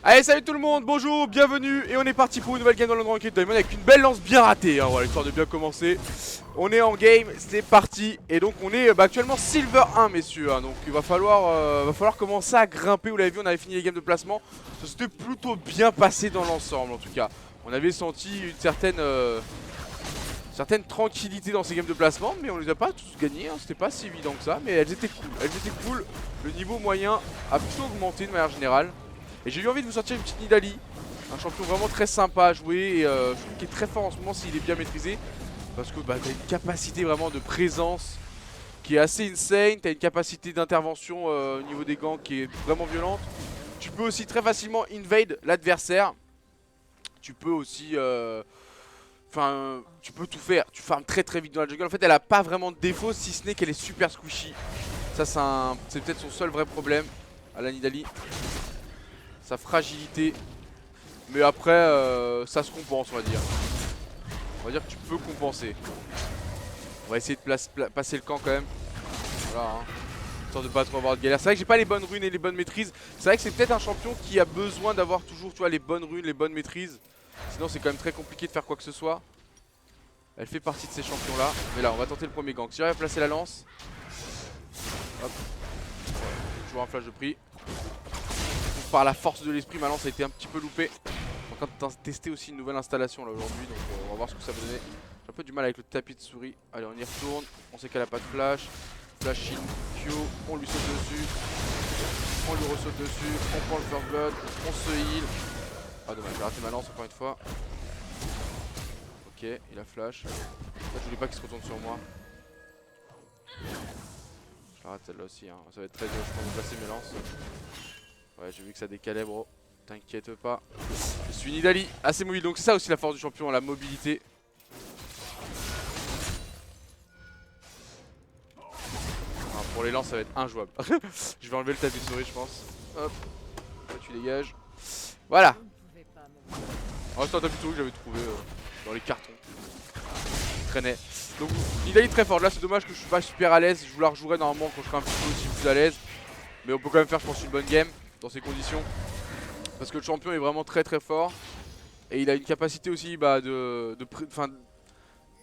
Allez, salut tout le monde, bonjour, bienvenue. Et on est parti pour une nouvelle game dans le Ranked Diamond avec une belle lance bien ratée, hein, voilà, histoire de bien commencer. On est en game, c'est parti. Et donc on est actuellement Silver 1 messieurs, hein, donc il va falloir commencer à grimper. Vous l'avez vu, on avait fini les games de placement. Ça s'était plutôt bien passé dans l'ensemble en tout cas. On avait senti une certaine tranquillité dans ces games de placement, mais on les a pas tous gagnés, hein, c'était pas si évident que ça. Mais elles étaient cool, le niveau moyen a plutôt augmenté de manière générale. Et j'ai eu envie de vous sortir une petite Nidalee, un champion vraiment très sympa à jouer et je trouve qu'il est très fort en ce moment s'il est bien maîtrisé. Parce que bah, t'as une capacité vraiment de présence qui est assez insane, t'as une capacité d'intervention au niveau des ganks qui est vraiment violente. Tu peux aussi très facilement invade l'adversaire. Tu peux aussi... Enfin, tu peux tout faire, tu farmes très très vite dans la jungle. En fait, elle a pas vraiment de défaut si ce n'est qu'elle est super squishy. Ça, c'est peut-être son seul vrai problème à la Nidalee. Sa fragilité. Mais après, ça se compense, on va dire. On va dire que tu peux compenser. On va essayer de passer le camp quand même. Voilà, hein. Histoire de pas trop avoir de galère. C'est vrai que j'ai pas les bonnes runes et les bonnes maîtrises. C'est vrai que c'est peut-être un champion qui a besoin d'avoir toujours, tu vois, les bonnes runes, les bonnes maîtrises. Sinon, c'est quand même très compliqué de faire quoi que ce soit. Elle fait partie de ces champions-là. Mais là, on va tenter le premier gank. Si j'arrive à placer la lance. Hop. Toujours un flash de prix. Par la force de l'esprit, ma lance a été un petit peu loupée. En train de tester aussi une nouvelle installation là aujourd'hui, donc on va voir ce que ça va donner. J'ai un peu du mal avec le tapis de souris. Allez, on y retourne. On sait qu'elle a pas de flash. Flash shield, Q, on lui saute dessus. On lui ressaute dessus. On prend le first blood. On se heal. Ah dommage, j'ai raté ma lance encore une fois. Ok, il a flash. Là, je voulais pas qu'il se retourne sur moi. Je la rate celle-là aussi, hein. Ça va être très dur, je pense, de placer mes lances. Ouais, j'ai vu que ça décalait, bro. T'inquiète pas. Je suis Nidalee, assez mobile. Donc c'est ça aussi la force du champion, la mobilité. Alors, pour les lances, ça va être injouable. Je vais enlever le tapis de souris, je pense. Hop. Là, tu dégages. Voilà. Oh, c'est un tapis de souris que j'avais trouvé dans les cartons. Il traînait. Donc Nidalee très forte. Là, c'est dommage que je suis pas super à l'aise. Je vous la rejouerai normalement quand je serai un petit peu aussi plus à l'aise. Mais on peut quand même faire, je pense, une bonne game dans ces conditions. Parce que le champion est vraiment très très fort. Et il a une capacité aussi bah,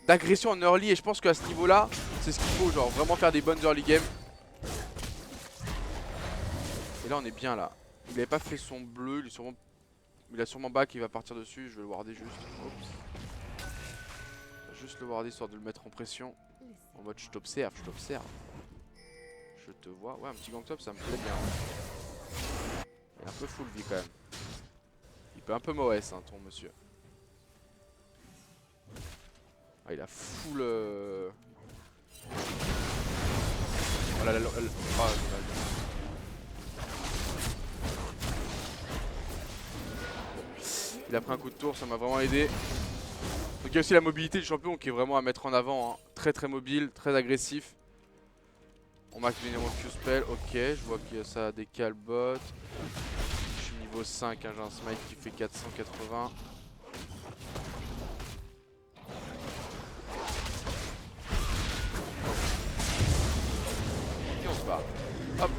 d'agression en early. Et je pense qu'à ce niveau là, c'est ce qu'il faut, genre vraiment faire des bonnes early games. Et là on est bien là. Il avait pas fait son bleu, il a sûrement back, il va partir dessus. Je vais le warder juste. Oups. Juste le warder histoire de le mettre en pression. En mode je t'observe, je t'observe. Je te vois. Ouais, un petit gang top ça me plaît bien. Il est un peu full vie quand même. Il peut un peu MOS hein, ton monsieur. Ah, il a full. Voilà la. Ah, il a pris un coup de tour, ça m'a vraiment aidé. Donc il y a aussi la mobilité du champion qui est vraiment à mettre en avant. Hein. Très très mobile, très agressif. On max minimum Q spell, ok, je vois que ça décale bot. Je suis niveau 5, hein, j'ai un smite qui fait 480. Et on se barre. Hop,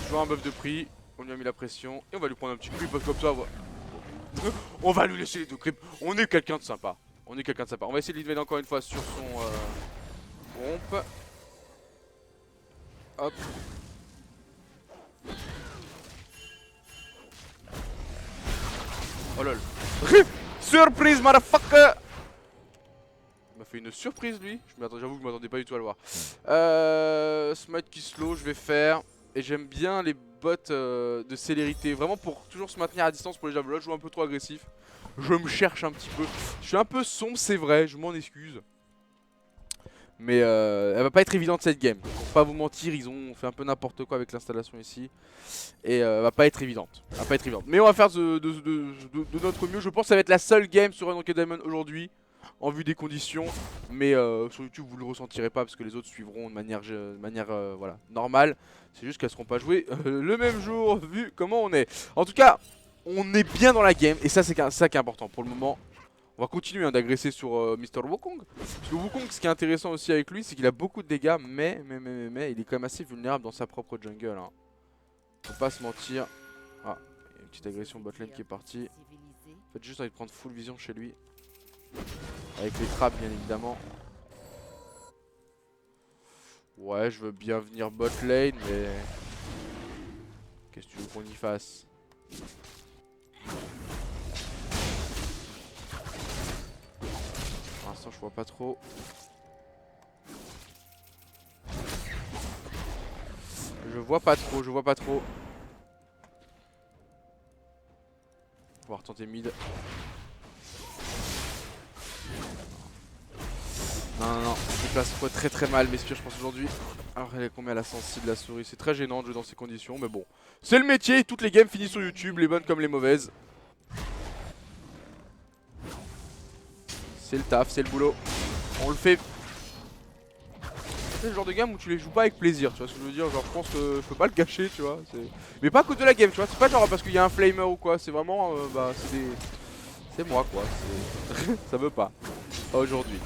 je vois un buff de prix, on lui a mis la pression et on va lui prendre un petit creep parce que comme ça on va lui laisser les deux creeps. On est quelqu'un de sympa. On est quelqu'un de sympa. On va essayer de l'invade encore une fois sur son pompe. Hop. Oh lol. Surprise, motherfucker! Il m'a fait une surprise lui. J'avoue que je m'attendais pas du tout à le voir. Smite qui slow, je vais faire. Et j'aime bien les bots de célérité. Vraiment pour toujours se maintenir à distance pour les javelots. Je joue un peu trop agressif. Je me cherche un petit peu. Je suis un peu sombre, c'est vrai, je m'en excuse. Mais elle va pas être évidente cette game. Pour pas vous mentir, ils ont fait un peu n'importe quoi avec l'installation ici. Et elle va pas être évidente. Elle va pas être évidente. Mais on va faire de notre mieux. Je pense que ça va être la seule game sur Ranked Diamond aujourd'hui. En vue des conditions. Mais sur YouTube vous le ressentirez pas parce que les autres suivront de manière voilà, normale. C'est juste qu'elles seront pas jouées le même jour vu comment on est. En tout cas, on est bien dans la game. Et ça c'est ça qui est important pour le moment. On va continuer hein, d'agresser sur Mr. Wukong. Parce que Wukong, ce qui est intéressant aussi avec lui, c'est qu'il a beaucoup de dégâts, mais il est quand même assez vulnérable dans sa propre jungle. Hein. Faut pas se mentir. Ah, il y a une petite agression botlane qui est partie. En fait juste envie de prendre full vision chez lui. Avec les trappes bien évidemment. Ouais, je veux bien venir bot lane, mais qu'est-ce que tu veux qu'on y fasse? Pour l'instant, je vois pas trop. Je vois pas trop. On va retenter mid. Non, je déplace très mal mes spires je pense aujourd'hui. Alors elle est combien la sensible la souris? C'est très gênant de jouer dans ces conditions mais bon. C'est le métier, toutes les games finissent sur YouTube, les bonnes comme les mauvaises. C'est le taf, c'est le boulot. On le fait. C'est le genre de game où tu les joues pas avec plaisir, tu vois ce que je veux dire? Genre je pense que je peux pas le cacher, tu vois. Mais pas à cause de la game, tu vois. C'est pas genre parce qu'il y a un flamer ou quoi, c'est vraiment bah c'est des... C'est moi quoi, ça veut pas. Pas aujourd'hui.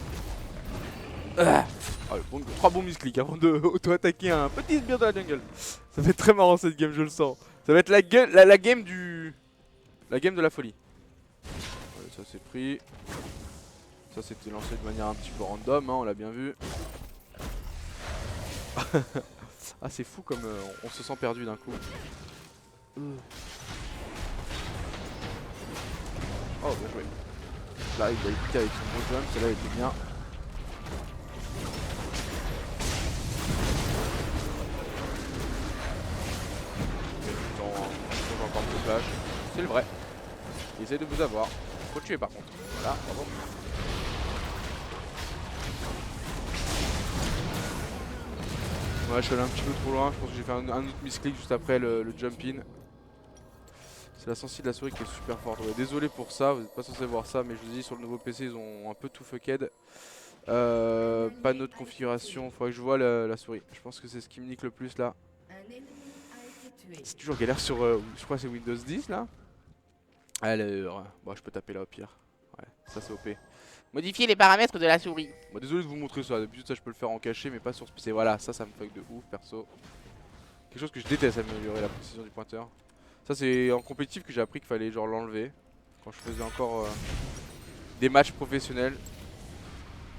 Ah, bon, 3 bons misclics avant de auto-attaquer un petit sbire de la jungle. Ça va être très marrant cette game, je le sens. Ça va être la game du... La game de la folie. Ouais, ça c'est pris. Ça c'était lancé de manière un petit peu random, hein, on l'a bien vu. Ah c'est fou comme on se sent perdu d'un coup. Oh bien joué. Là il a écouté avec son beau jump, celle-là était bien. C'est le vrai. Il essaie de vous avoir. Faut tuer par contre. Voilà, bravo. Ouais, je suis allé un petit peu trop loin. Je pense que j'ai fait un autre misclick juste après le jump in. C'est la sensibilité de la souris qui est super forte. Ouais, désolé pour ça, vous n'êtes pas censé voir ça, mais je vous dis sur le nouveau PC ils ont un peu tout fucked. Pas notre configuration, faudrait que je vois la souris. Je pense que c'est ce qui me nique le plus là. C'est toujours galère sur, je crois que c'est Windows 10 là. Alors, bon je peux taper là au pire. Ouais, ça c'est OP. Modifier les paramètres de la souris. Bon, désolé de vous montrer ça, d'habitude ça je peux le faire en caché mais pas sur ce PC. Voilà, ça me fuck de ouf perso. Quelque chose que je déteste, améliorer la précision du pointeur. Ça c'est en compétitif que j'ai appris qu'il fallait genre l'enlever. Quand je faisais encore des matchs professionnels.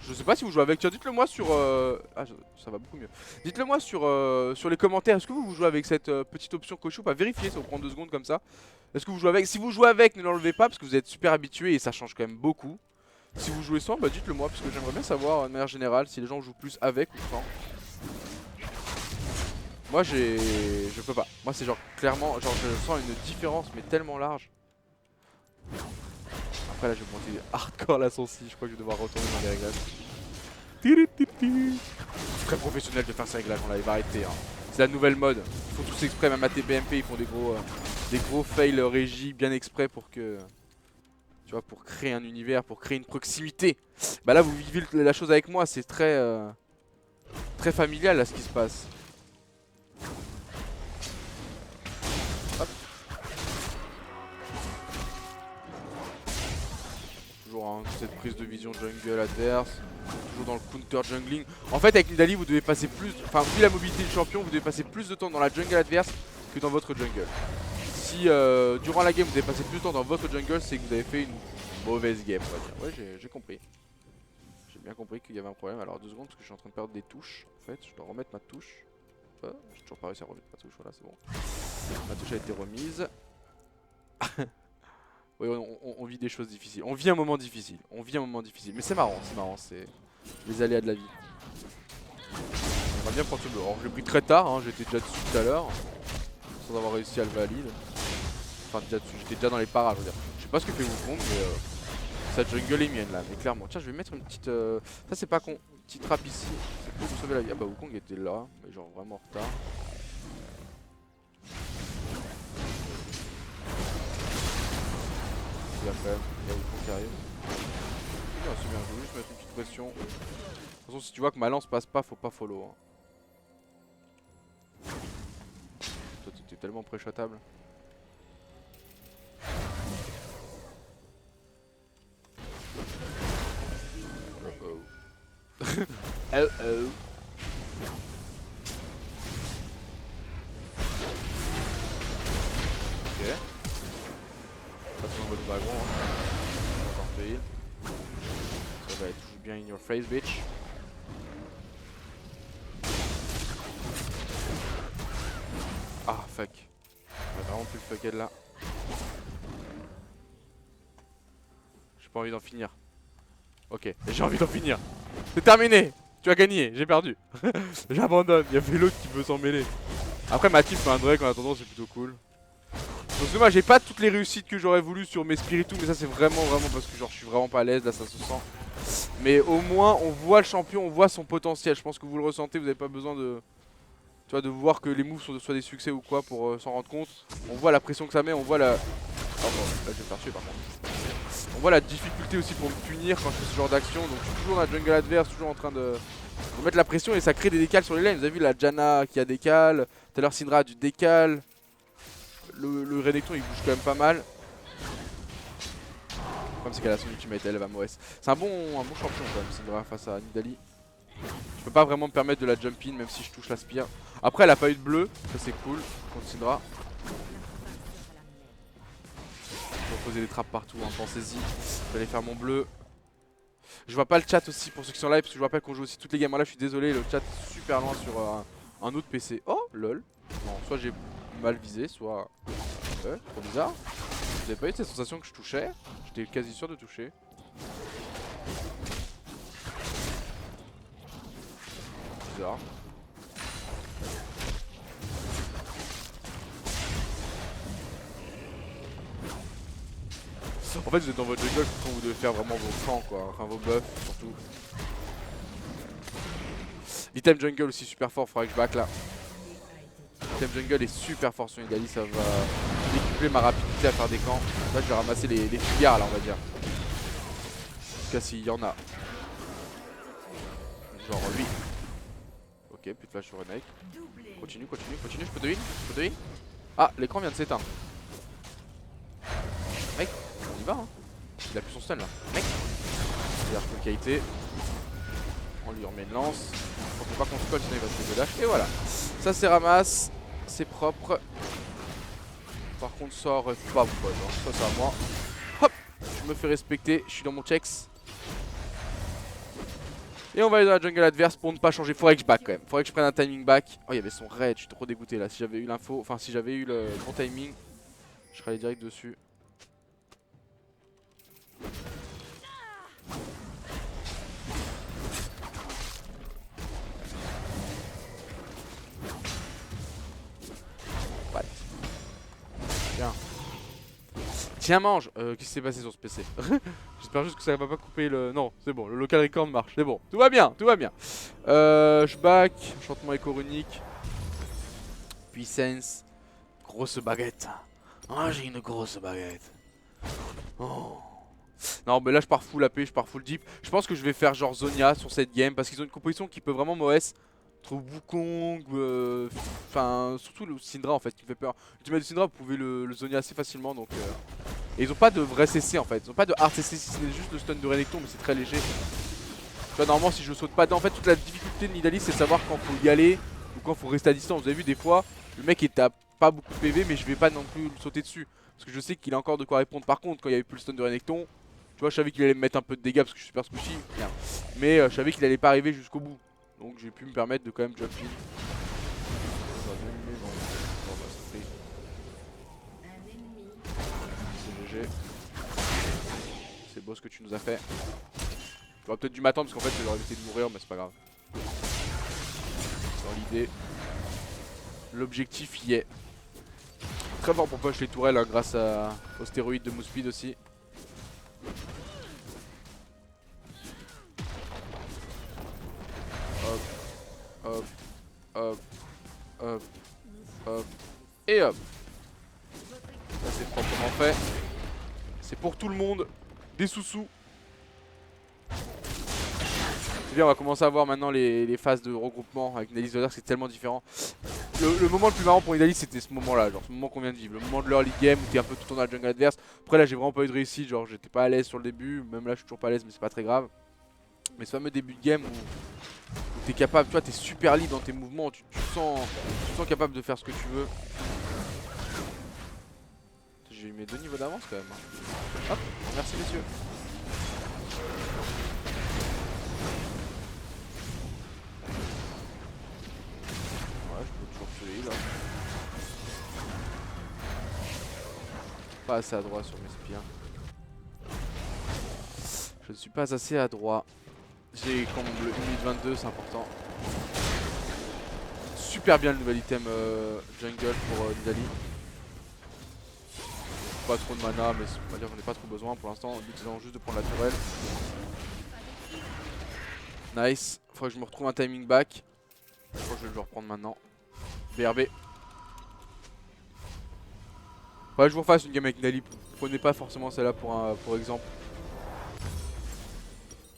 Je sais pas si vous jouez avec, tiens dites-le moi sur... Ah ça va beaucoup mieux. Dites-le moi sur les commentaires, est-ce que vous jouez avec cette petite option coach ou pas? Vérifiez, ça vous prend 2 secondes comme ça. Est-ce que vous jouez avec? Si vous jouez avec, ne l'enlevez pas parce que vous êtes super habitué et ça change quand même beaucoup. Si vous jouez sans, bah dites-le moi parce que j'aimerais bien savoir de manière générale si les gens jouent plus avec ou sans. Moi je peux pas. Moi c'est genre clairement, genre je sens une différence mais tellement large. Après là je vais monter hardcore la sensi, je crois que je vais devoir retourner dans les réglages. C'est très professionnel de faire ces réglages, on l'avait arrêté. Hein. C'est la nouvelle mode. Ils font tous exprès, même à TPMP, ils font des gros fails régie bien exprès pour que... Tu vois, pour créer un univers, pour créer une proximité. Bah là vous vivez la chose avec moi, c'est très... très familial là ce qui se passe. Hop. Toujours hein, cette prise de vision jungle adverse. Toujours dans le counter jungling. En fait avec Nidalee vous devez passer plus... Enfin vu la mobilité du champion vous devez passer plus de temps dans la jungle adverse que dans votre jungle. Si durant la game vous avez passé plus de temps dans votre jungle c'est que vous avez fait une mauvaise game on va dire. Ouais j'ai compris. J'ai bien compris qu'il y avait un problème. Alors 2 secondes parce que je suis en train de perdre des touches. En fait je dois remettre ma touche. J'ai toujours pas réussi à remettre ma touche, voilà c'est bon. Ma touche a été remise. Oui on vit des choses difficiles. On vit un moment difficile. Mais c'est marrant, c'est les aléas de la vie. On va bien prendre ce bleu. Alors je l'ai pris très tard, hein. J'étais déjà dessus tout à l'heure. Sans avoir réussi à le valide. Enfin déjà dessus, j'étais déjà dans les parages, je veux dire. Je sais pas ce que fait Wukong mais cette jungle est mienne là, mais clairement. Tiens je vais mettre une petite... Ça c'est pas con, une petite trappe ici. C'est pour vous sauver la vie. Ah bah Wukong était là, mais genre vraiment en retard. Il y a quand même, il y a Wukong qui arrive. C'est bien, je veux juste mettre une petite pression. De toute façon si tu vois que ma lance passe pas, faut pas follow. Hein. Toi t'es tellement pré-shotable. Oh oh. Ok. le dragon. Hein. Encore te heal. Ça va être toujours bien in your face, bitch. Ah, fuck. On va vraiment plus le fuck là. J'ai pas envie d'en finir. Ok, j'ai envie d'en finir. C'est terminé. Tu as gagné, j'ai perdu. J'abandonne, il y avait l'autre qui veut s'en mêler. Après ma team fait un Drake en attendant, c'est plutôt cool. Donc moi j'ai pas toutes les réussites que j'aurais voulu sur mes spiritus, mais ça c'est vraiment parce que genre je suis vraiment pas à l'aise, là ça se sent. Mais au moins on voit le champion, on voit son potentiel. Je pense que vous le ressentez, vous avez pas besoin de... Tu vois, de voir que les moves sont soit des succès ou quoi pour s'en rendre compte. On voit la pression que ça met, on voit la... Oh bon, là je vais me faire tuer par contre. On voit la difficulté aussi pour me punir quand je fais ce genre d'action. Donc je suis toujours dans la jungle adverse, toujours en train de mettre la pression et ça crée des décals sur les lanes. Vous avez vu la Janna qui a décal, tout à l'heure Syndra a du décal. Le Renekton il bouge quand même pas mal. Le problème c'est qu'elle a son ultimate, elle va mourir. C'est un bon champion quand même Syndra face à Nidalee. Je peux pas vraiment me permettre de la jump in même si je touche la spire. Après elle a pas eu de bleu, ça c'est cool contre Syndra. Je vais poser des trappes partout, hein, pensez-y. Je vais aller faire mon bleu. Je vois pas le chat aussi pour ceux qui sont live parce que je vous rappelle qu'on joue aussi toutes les games en live. Je suis désolé, le chat est super loin sur un autre PC. Oh lol. Non, soit j'ai mal visé, soit... Ouais, trop bizarre. Vous avez pas eu cette sensation que je touchais? J'étais quasi sûr de toucher. Bizarre. En fait vous êtes dans votre jungle quand vous devez faire vraiment vos camps quoi, enfin vos buffs surtout. L'item jungle aussi super fort, faudrait que je back là. L'item jungle est super fort sur Nidalee, ça va décupler ma rapidité à faire des camps. Là je vais ramasser les fuyards là on va dire. En tout cas s'il y en a. Genre lui. Ok, plus de flash sur Renek. Continue, je peux de heal, Ah, l'écran vient de s'éteindre. Mec, on y va hein. Il a plus son stun là. Mec. C'est-à-dire que qualité. On lui remet une lance. Faut pas qu'on se colle sinon il va se lever dash. Et voilà. Ça c'est ramasse. C'est propre. Par contre ça aurait pas bon hein. Ça c'est à moi. Hop. Je me fais respecter. Je suis dans mon checks. Et on va aller dans la jungle adverse pour ne pas changer. Faudrait que je back quand même. Faudrait que je prenne un timing back. Oh il y avait son raid. Je suis trop dégoûté là. Si j'avais eu l'info. Enfin si j'avais eu le bon timing. Je serais allé direct dessus. Tiens. Tiens mange. Qu'est-ce qui s'est passé sur ce PC? J'espère juste que ça va pas couper le... Non c'est bon, le local record marche. C'est bon, tout va bien, tout va bien. Je back, enchantement éco runique. Puissance. Grosse baguette. Ah j'ai une grosse baguette. Oh. Non mais là je pars full AP, je pars full deep. Je pense que je vais faire genre Zonia sur cette game parce qu'ils ont une composition qui peut vraiment m'OS. Je trouve Wukong, enfin surtout le Syndra en fait qui me fait peur. L'ultimate du Syndra vous pouvez le Zonia assez facilement donc et ils ont pas de vrai CC en fait, ils ont pas de hard CC si c'est juste le stun de Renekton mais c'est très léger. Tu vois normalement si je saute pas dedans, en fait toute la difficulté de Nidalee c'est de savoir quand faut y aller ou quand faut rester à distance. Vous avez vu des fois le mec est à pas beaucoup de PV mais je vais pas non plus le sauter dessus. Parce que je sais qu'il a encore de quoi répondre. Par contre quand il y avait plus le stun de Renekton, tu vois je savais qu'il allait me mettre un peu de dégâts parce que je suis super squishy. Mais je savais qu'il allait pas arriver jusqu'au bout. Donc j'ai pu me permettre de quand même jump in. C'est GG. C'est beau ce que tu nous as fait. J'aurais peut-être dû m'attendre parce qu'en fait j'aurais évité de mourir mais c'est pas grave. Dans l'idée, l'objectif y est. Très fort pour push les tourelles hein, grâce au stéroïde de move speed aussi. Hop, hop, hop, hop, hop, et hop. Ça c'est proprement fait. C'est pour tout le monde. Des sous-sous. C'est bien, on va commencer à voir maintenant les phases de regroupement avec Nidalee Zodiac, c'est tellement différent. Le moment le plus marrant pour Nidalee c'était ce moment là, genre ce moment qu'on vient de vivre, le moment de l'early game où t'es un peu tout le temps dans la jungle adverse. Après là j'ai vraiment pas eu de réussite, genre j'étais pas à l'aise sur le début, même là je suis toujours pas à l'aise mais c'est pas très grave. Mais ce fameux début de game où t'es capable, tu vois, t'es super libre dans tes mouvements, tu te sens capable de faire ce que tu veux. j'ai eu mes 2 niveaux d'avance quand même. Hop, merci messieurs. Ouais, je peux toujours tuer là. Pas assez adroit sur mes spires. Je ne suis pas assez adroit. J'ai comme le 1 minute 22, c'est important. Super bien le nouvel item jungle pour Nidalee. Pas trop de mana, mais on va dire j'en ai pas trop besoin pour l'instant. But c'est juste de prendre la tourelle. Nice. Faudrait que je me retrouve un timing back. Je crois que je vais le reprendre maintenant. BRB. Ouais, je vous refasse une game avec Nidalee. Prenez pas forcément celle-là pour exemple.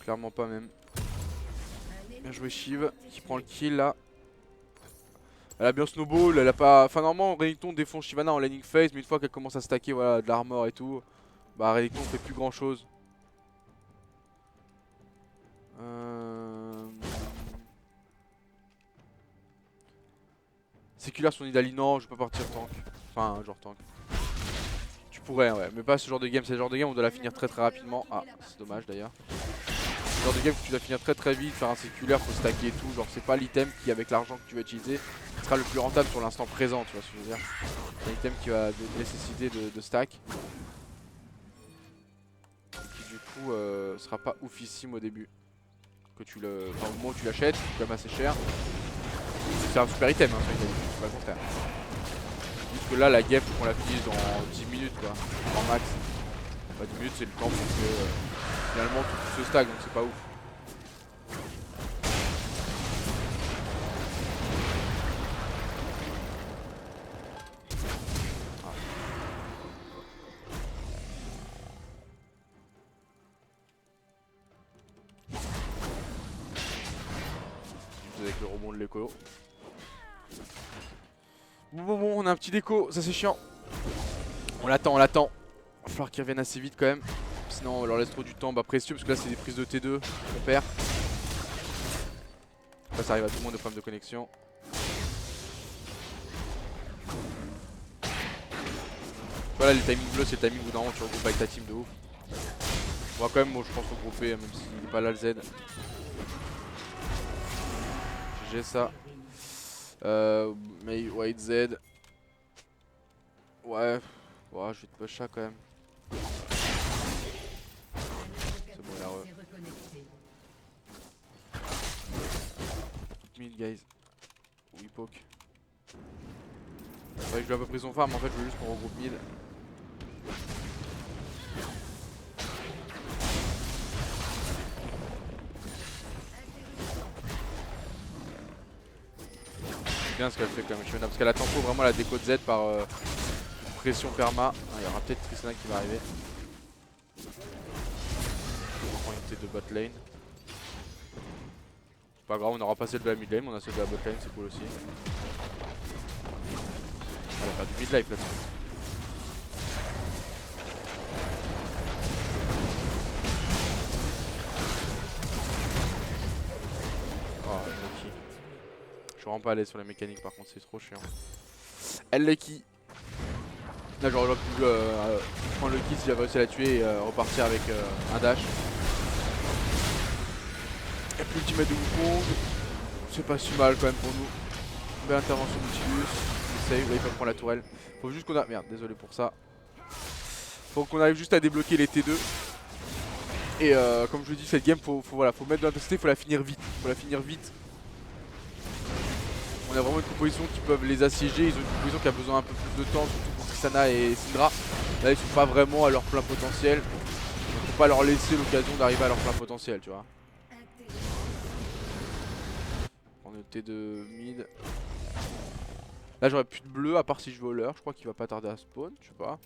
Clairement pas même. Bien joué Shiv qui prend le kill là. Elle a bien snowball, elle a pas. Enfin normalement Renekton défonce Shyvana en laning phase, mais une fois qu'elle commence à stacker voilà, de l'armor et tout, bah Renekton fait plus grand chose. Séculaire sur Nidalee, non, je vais pas partir tank. Enfin genre tank. Tu pourrais ouais, mais pas ce genre de game, c'est le genre de game où on doit la finir très rapidement. Ah c'est dommage d'ailleurs. C'est le genre de game où tu dois finir très vite, faire un séculaire, faut stacker et tout, genre c'est pas l'item qui avec l'argent que tu vas utiliser sera le plus rentable sur l'instant présent, tu vois ce que je veux dire. C'est un item qui va nécessiter de stack. Et qui du coup sera pas oufissime au début. Que tu le. Enfin, au moment où tu l'achètes, c'est quand même assez cher. C'est un super item, hein, c'est pas le contraire. Juste que là, la game, faut qu'on la finisse dans 10 minutes quoi, en max. Bah, 10 minutes, c'est le temps pour que finalement tout se stack, donc c'est pas ouf. Avec le rebond de l'écolo. Bon, on a un petit déco, ça c'est chiant. On l'attend, on l'attend. Il va falloir qu'il revienne assez vite quand même. Sinon on leur laisse trop du temps précieux parce que là c'est des prises de T2 qu'on perd. Là ça arrive à tout le monde, des problèmes de connexion. Voilà, le timing bleu c'est le timing où normalement tu regroupes avec ta team de ouf. On va quand même, moi je pense regrouper même s'il n'est pas là le Z. GG ça. Mais White Z. Ouais, je vais te push ça quand même. C'est bon, il a re. Mid guys. Ou il poke. C'est vrai que je lui ai un peu pris son farm, en fait je veux juste qu'on regroupe mid. C'est bien ce qu'elle fait quand même Shyvana, parce qu'elle a tempo vraiment la déco de Z par pression perma. Ah, il y aura peut-être Tristana qui va arriver. On prend une T de bot lane. C'est pas grave, on aura pas celle de la mid lane, on a celle de la bot lane, c'est cool aussi. Elle va faire du mid life là-dessus. Oh, lucky. Je suis vraiment pas à l'aise sur la mécanique par contre, c'est trop chiant. Elle lucky. Là j'aurais pu prendre le kill si j'avais réussi à la tuer et repartir avec un dash. Et puis l'ultimate de Wukong. C'est pas si mal quand même pour nous. Belle intervention d'Utilus. Save, là il faut prendre la tourelle. Faut juste qu'on a. Merde, désolé pour ça. Faut qu'on arrive juste à débloquer les T2. Et comme je vous dis, cette game faut mettre de l'intensité, faut la finir vite. On a vraiment une composition qui peuvent les assiéger. Ils ont une composition qui a besoin un peu plus de temps, surtout pour Tristana et Syndra. Là ils sont pas vraiment à leur plein potentiel. Donc faut pas leur laisser l'occasion d'arriver à leur plein potentiel, tu vois. On est T2 mid. Là j'aurais plus de bleu à part si je vais au leurre. Je crois qu'il va pas tarder à spawn, je sais pas.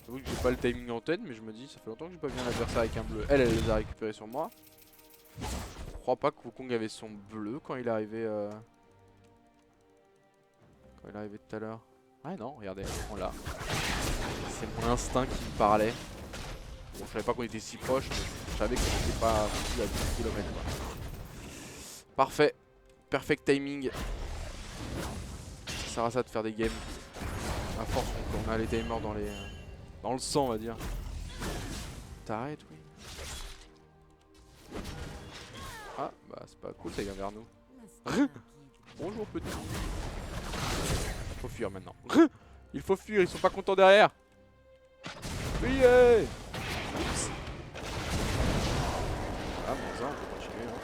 J'avoue que j'ai pas le timing en tête, mais je me dis ça fait longtemps que j'ai pas vu un adversaire avec un bleu. Elle les a récupérés sur moi. Je crois pas que Wukong avait son bleu quand il est arrivé. Quand il est arrivé tout à l'heure. Ah non, regardez, on l'a. C'est mon instinct qui me parlait. Bon, je savais pas qu'on était si proche, mais je savais qu'on était pas plus à 10 km. Parfait. Perfect timing. Ça sert à ça de faire des games. À force, on a les timers dans les dans le sang on va dire. T'arrêtes oui. Ah bah c'est pas cool ça vient vers nous. Bonjour petit. Faut fuir maintenant. Il faut fuir, ils sont pas contents derrière. Fuyez. Oups. Ah bon ça on peut continuer hein.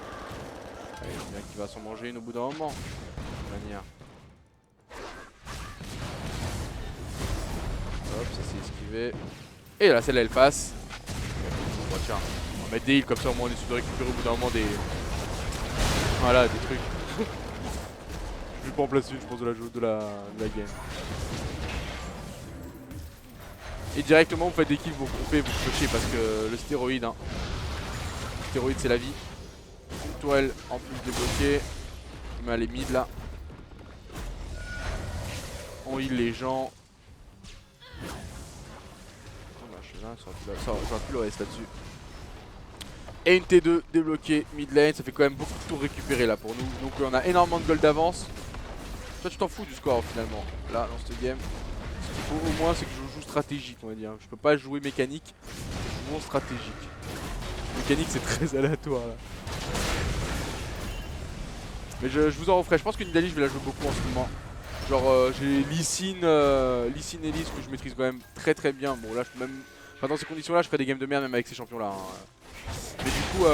Allez, il y en a qui va s'en manger une au bout d'un moment. De toute manière. Hop, ça s'est esquivé. Et là celle-là elle passe. Bon tiens, on va mettre des heals comme ça au moins on est sûr de récupérer au bout d'un moment des... Voilà des trucs. Je vais pas en placer une je pense de la game. Et directement vous faites des kills, vous groupez, vous clochez parce que le stéroïde hein. Le stéroïde c'est la vie. Une toile en plus débloquée. Je mets les mid là. On heal les gens. J'aurais pu le reste là-dessus. Et une T2 débloquée mid lane, ça fait quand même beaucoup de tours récupérés là pour nous. Donc on a énormément de gold d'avance. Toi tu t'en fous du score finalement. Là dans cette game, ce qu'il faut au moins c'est que je joue stratégique on va dire. Je peux pas jouer mécanique, je joue stratégique. Mécanique c'est très aléatoire là. Mais je vous en referai, je pense que Nidalee je vais la jouer beaucoup en ce moment. Genre j'ai Lee Sin Elise que je maîtrise quand même très bien. Bon là je peux même... Enfin dans ces conditions là je ferai des games de merde même avec ces champions là hein. Mais du coup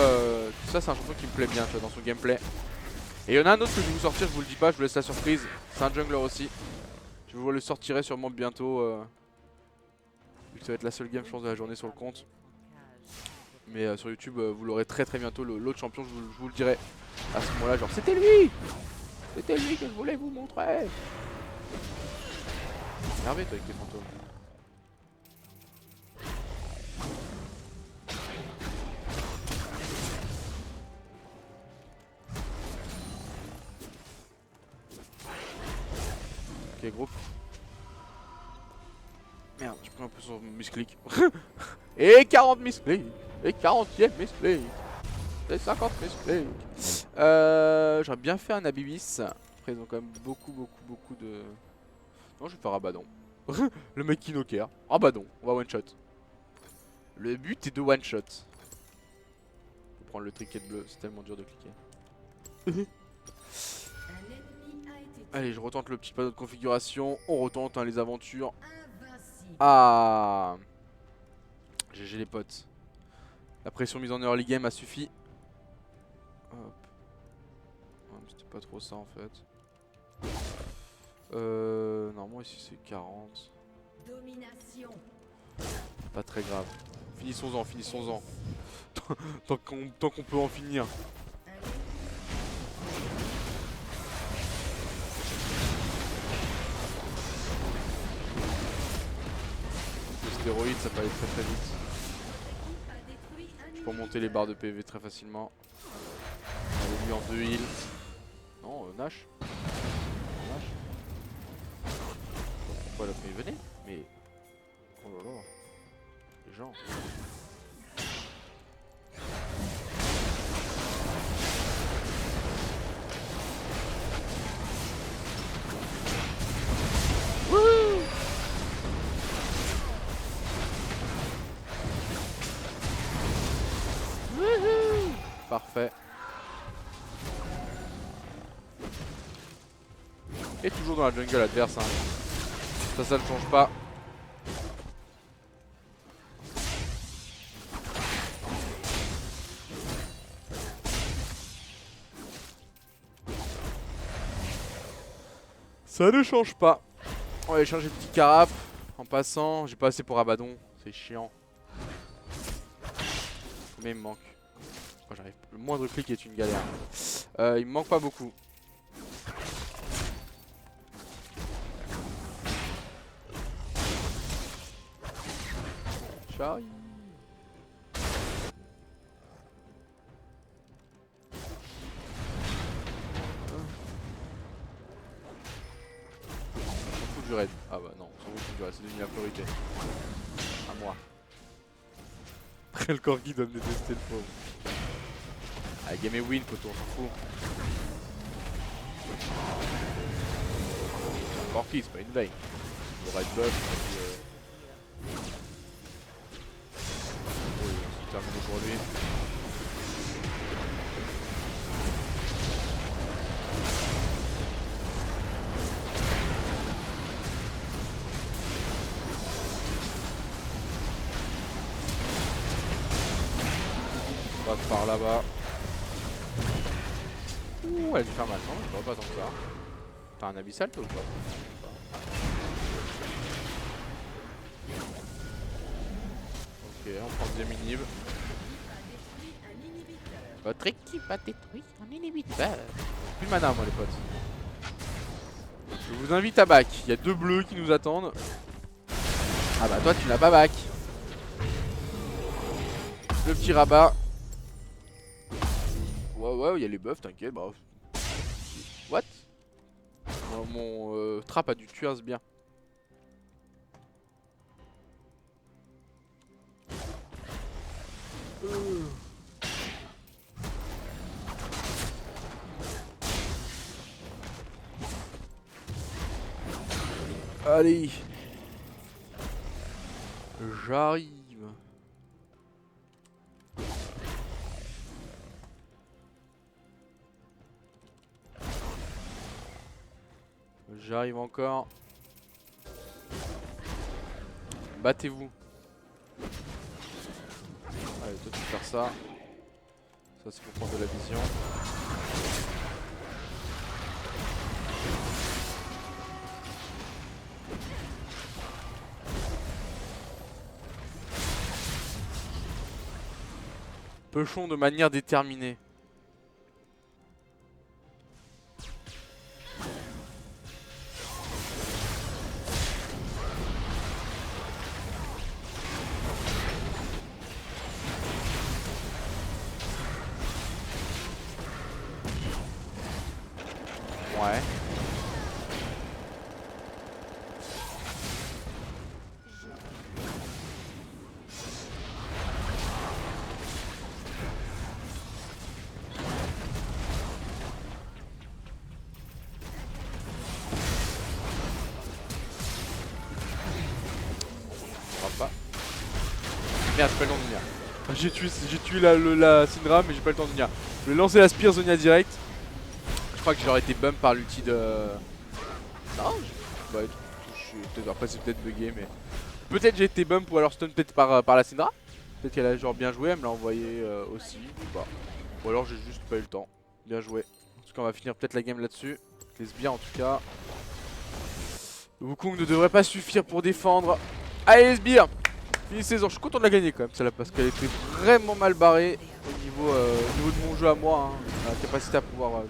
ça c'est un champion qui me plaît bien tu vois, dans son gameplay. Et il y en a un autre que je vais vous sortir, je vous le dis pas, je vous laisse la surprise. C'est un jungler aussi. Je vous le sortirai sûrement bientôt vu que ça va être la seule game je pense de la journée sur le compte. Mais sur YouTube vous l'aurez très bientôt l'autre champion, je vous le dirai à ce moment là genre c'était lui que je voulais vous montrer. Énervé toi avec tes fantômes. Ok groupe. Merde j'ai pris un peu sur misclick. Et 40 misclick. Et 40ème misclick. Et 50 misclick. J'aurais bien fait un Abyss. Après ils ont quand même beaucoup de... Non je vais faire Abaddon. Le mec qui knocker. Abaddon, on va one shot. Le but est de one shot. Faut prendre le trinket bleu, c'est tellement dur de cliquer. Allez je retente le petit panneau de configuration. On retente hein, les aventures. Ah GG les potes. La pression mise en early game a suffi. Hop. C'était pas trop ça en fait. Normalement ici c'est 40. Domination. Pas très grave. Finissons-en. Tant qu'on peut en finir. Le stéroïde ça peut aller très vite. Je peux monter les barres de PV très facilement. Allez lui en 2 heals. Non Nash. Pourquoi là mais venez. Mais... Oh là là. Les gens. Wouhou. Wouhou. Parfait. Et toujours dans la jungle adverse hein. Ça ne change pas. Ça ne change pas. On va aller changer le petit carafe. En passant, j'ai pas assez pour Abaddon. C'est chiant. Mais il me manque. Oh, j'arrive. Le moindre clic est une galère. Il me manque pas beaucoup. Charlie. Du raid. Ah bah non, on s'en fout du raid, c'est devenu la priorité. À moi. Après le corgi doit me détester le pauvre. Ah game et win poteau, on s'en fout. C'est un corgi, c'est pas une veille. Le raid buff, et puis, pour lui. On passe par là-bas. Ouh, elle a dû faire mal, non? Je vois pas tant que ça. T'as un abyssal toi ou pas? Ok, on prend le deuxième inhib. Votre équipe a détruit un inhibiteur. Plus de mana moi les potes. Je vous invite à back. Il y a 2 bleus qui nous attendent. Ah bah toi tu n'as pas back. Le petit rabat. Ouais, il y a les buffs, t'inquiète. Bah. What? Mon trap a dû tuer ce bien. Allez. J'arrive. J'arrive encore. Battez-vous. Allez, toi tu peux faire ça. Ça c'est pour prendre de la vision. Peuchons de manière déterminée. Ouais. Pas. Merde, j'ai pas le temps de venir. J'ai tué la Syndra, mais j'ai pas le temps de venir. Je vais lancer la Spear Zonia direct. Je crois que j'aurais été bump par l'ulti de. Non, bah, après c'est peut-être bugué, mais. Peut-être j'ai été bump ou alors stun peut-être par la Syndra. Peut-être qu'elle a genre bien joué, elle me l'a envoyé aussi. Ou alors j'ai juste pas eu le temps. Bien joué. En tout cas, on va finir peut-être la game là-dessus. Les sbires en tout cas. Le Wukong ne devrait pas suffire pour défendre. Allez les sbires, finissez-en. Je suis content de la gagner quand même celle-là parce qu'elle était vraiment mal barrée au niveau de mon jeu à moi. Hein. La capacité à pouvoir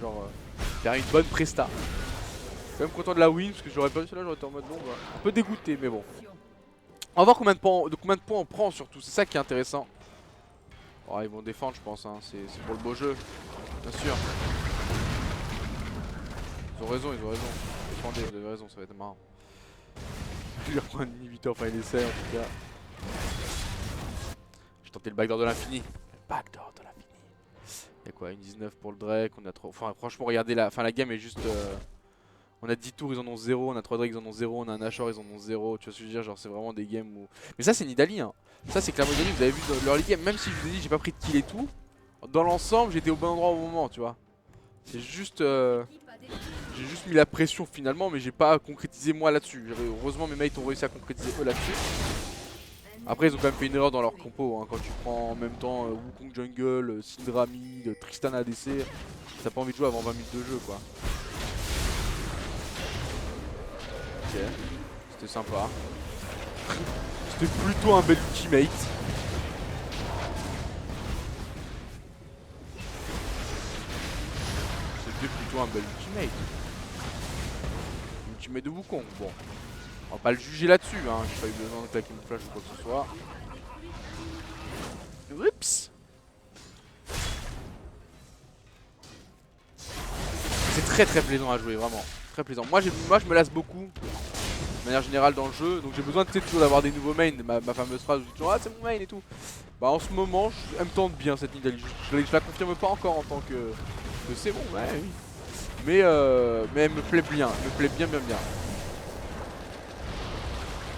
faire une bonne presta. Je suis quand même content de la win parce que j'aurais pas eu celle-là, j'aurais été en mode bon bah, un peu dégoûté mais bon. On va voir combien de points on prend surtout, c'est ça qui est intéressant. Oh, ils vont défendre je pense, hein. C'est pour le beau jeu, bien sûr. Ils ont raison. Défendez, vous avez raison, ça va être marrant. Il reprend un inhibiteur, enfin il essaie en tout cas. J'ai tenté le backdoor de l'infini. Le backdoor de l'infini. Y'a quoi, une 19 pour le Drake, on a trop. Enfin franchement regardez la game est juste. On a 10 tours, ils en ont 0, on a 3 Drake, ils en ont 0, on a un Nashor, ils en ont 0. Tu vois ce que je veux dire, genre c'est vraiment des games où. Mais ça c'est Nidalee hein. Ça c'est clairement Nidalee, vous avez vu dans leur game, même si je vous ai dit j'ai pas pris de kill et tout. Dans l'ensemble j'étais au bon endroit au moment, tu vois. C'est juste. J'ai juste mis la pression finalement, mais j'ai pas concrétisé moi là-dessus. Heureusement mes mates ont réussi à concrétiser eux là-dessus. Après ils ont quand même fait une erreur dans leur compo hein. Quand tu prends en même temps Wukong jungle, Syndra mid, Tristan ADC, t'as pas envie de jouer avant 20 minutes de jeu quoi. Ok, c'était sympa. C'était plutôt un bel ultimate. C'était plutôt un bel ultimate. Ultimate de Wukong, bon. On va pas le juger là-dessus, hein. J'ai pas eu besoin de claquer une flash ou quoi que ce soit. Oups. C'est très plaisant à jouer, vraiment. Très plaisant. Moi je me lasse beaucoup, de manière générale dans le jeu. Donc j'ai besoin toujours d'avoir des nouveaux mains. Ma fameuse phrase où je dis toujours, ah c'est mon main et tout. Bah en ce moment, elle me tente bien cette Nidalee. Je la confirme pas encore en tant que c'est bon, ouais, oui. Mais elle me plaît bien. Elle me plaît bien.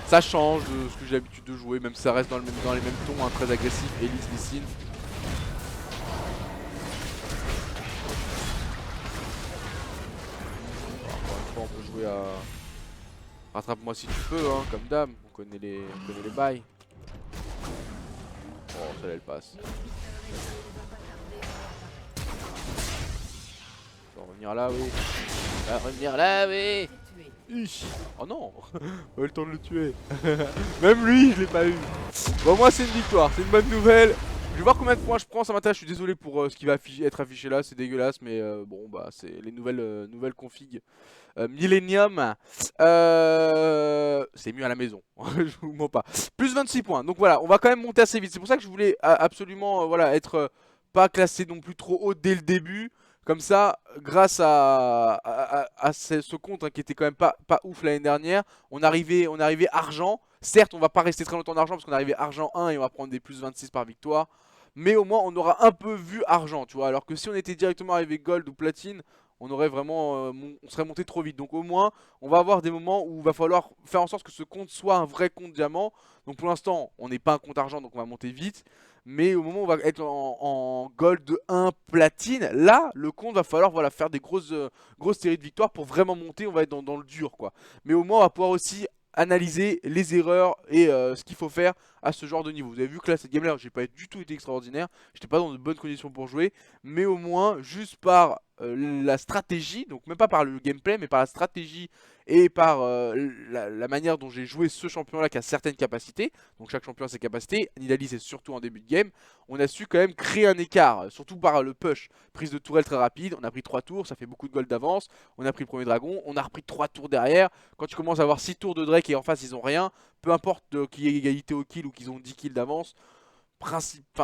Ça change de ce que j'ai l'habitude de jouer, même si ça reste dans les mêmes tons, hein, très agressif, Elise, Lee Sin. jouer à... Rattrape-moi si tu peux, hein, comme dame. On connaît les bails. Oh, celle-là, elle passe. On va revenir là, oui. On va revenir là, oui. Oh non. Pas eu le temps de le tuer. Même lui, je l'ai pas eu. Bon, moi, c'est une victoire. C'est une bonne nouvelle. Je vais voir combien de points je prends, ça m'intéresse, je suis désolé pour ce qui va être affiché là, c'est dégueulasse, mais bon bah c'est les nouvelles configs. Millennium, c'est mieux à la maison, je vous mens pas. Plus 26 points, donc voilà, on va quand même monter assez vite, c'est pour ça que je voulais absolument voilà, être pas classé non plus trop haut dès le début. Comme ça, grâce à ce compte hein, qui était quand même pas ouf l'année dernière, on arrivait argent. Certes, on va pas rester très longtemps en argent parce qu'on est arrivé argent 1 et on va prendre des plus 26 par victoire. Mais au moins, on aura un peu vu argent, tu vois. Alors que si on était directement arrivé gold ou platine, on aurait vraiment, on serait monté trop vite. Donc au moins, on va avoir des moments où il va falloir faire en sorte que ce compte soit un vrai compte diamant. Donc pour l'instant, on n'est pas un compte argent, donc on va monter vite. Mais au moment où on va être en gold 1 platine, là, le compte va falloir voilà, faire des grosses séries de victoires pour vraiment monter. On va être dans le dur, quoi. Mais au moins, on va pouvoir aussi analyser les erreurs et ce qu'il faut faire à ce genre de niveau. Vous avez vu que là, cette game là, j'ai pas du tout été extraordinaire, j'étais pas dans de bonnes conditions pour jouer, mais au moins, juste par la stratégie, donc même pas par le gameplay, mais par la stratégie et par la manière dont j'ai joué ce champion là qui a certaines capacités, donc chaque champion a ses capacités, Nidalee c'est surtout en début de game, on a su quand même créer un écart, surtout par le push, prise de tourelle très rapide, on a pris 3 tours, ça fait beaucoup de gold d'avance, on a pris le premier dragon, on a repris 3 tours derrière, quand tu commences à avoir 6 tours de Drake et en face ils ont rien, peu importe qu'il y ait égalité au kill ou qu'ils ont 10 kills d'avance, enfin,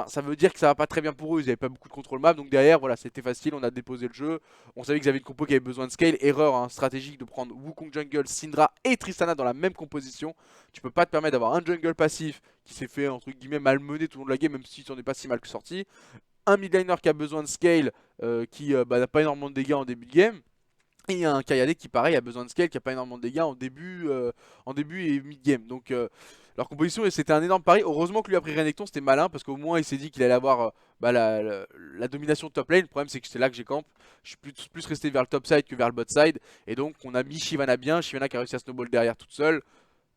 ça veut dire que ça va pas très bien pour eux, ils avaient pas beaucoup de contrôle map, donc derrière voilà c'était facile, on a déposé le jeu, on savait qu'ils avaient une compo qui avait besoin de scale, erreur hein, stratégique de prendre Wukong jungle, Syndra et Tristana dans la même composition, tu peux pas te permettre d'avoir un jungle passif qui s'est fait entre guillemets malmené tout le long de la game même si tu en es pas si mal que sorti, un mid laner qui a besoin de scale, qui bah, n'a pas énormément de dégâts en début de game, et un Kayane qui pareil a besoin de scale, qui a pas énormément de dégâts en début et mid-game. Donc leur composition c'était un énorme pari. Heureusement que lui a pris Renekton, c'était malin parce qu'au moins il s'est dit qu'il allait avoir bah, la domination de top lane. Le problème c'est que c'est là que j'ai camp. Je suis plus resté vers le top side que vers le bot side. Et donc on a mis Shyvana bien, Shyvana qui a réussi à snowball derrière toute seule.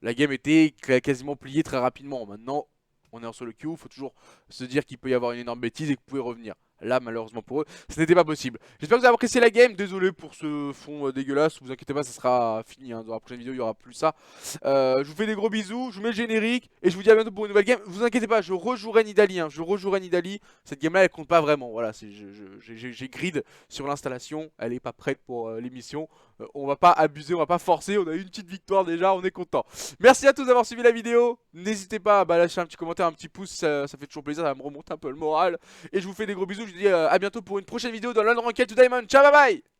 La game était quasiment pliée très rapidement. Maintenant on est en solo queue, il faut toujours se dire qu'il peut y avoir une énorme bêtise et que vous pouvez revenir. Là, malheureusement pour eux, ce n'était pas possible. J'espère que vous avez apprécié la game. Désolé pour ce fond dégueulasse. Vous inquiétez pas, ça sera fini. Hein. Dans la prochaine vidéo, il n'y aura plus ça. Je vous fais des gros bisous. Je vous mets le générique. Et je vous dis à bientôt pour une nouvelle game. Vous inquiétez pas, je rejouerai Nidalee. Hein. Je rejouerai Nidalee. Cette game là, elle compte pas vraiment. Voilà, j'ai grid sur l'installation. Elle est pas prête pour l'émission. On va pas abuser, on va pas forcer. On a eu une petite victoire déjà. On est content. Merci à tous d'avoir suivi la vidéo. N'hésitez pas à lâcher un petit commentaire, un petit pouce. Ça fait toujours plaisir. Ça me remonte un peu le moral. Et je vous fais des gros bisous. Je vous dis à bientôt pour une prochaine vidéo dans l'Unranked to Diamond. Ciao, bye bye.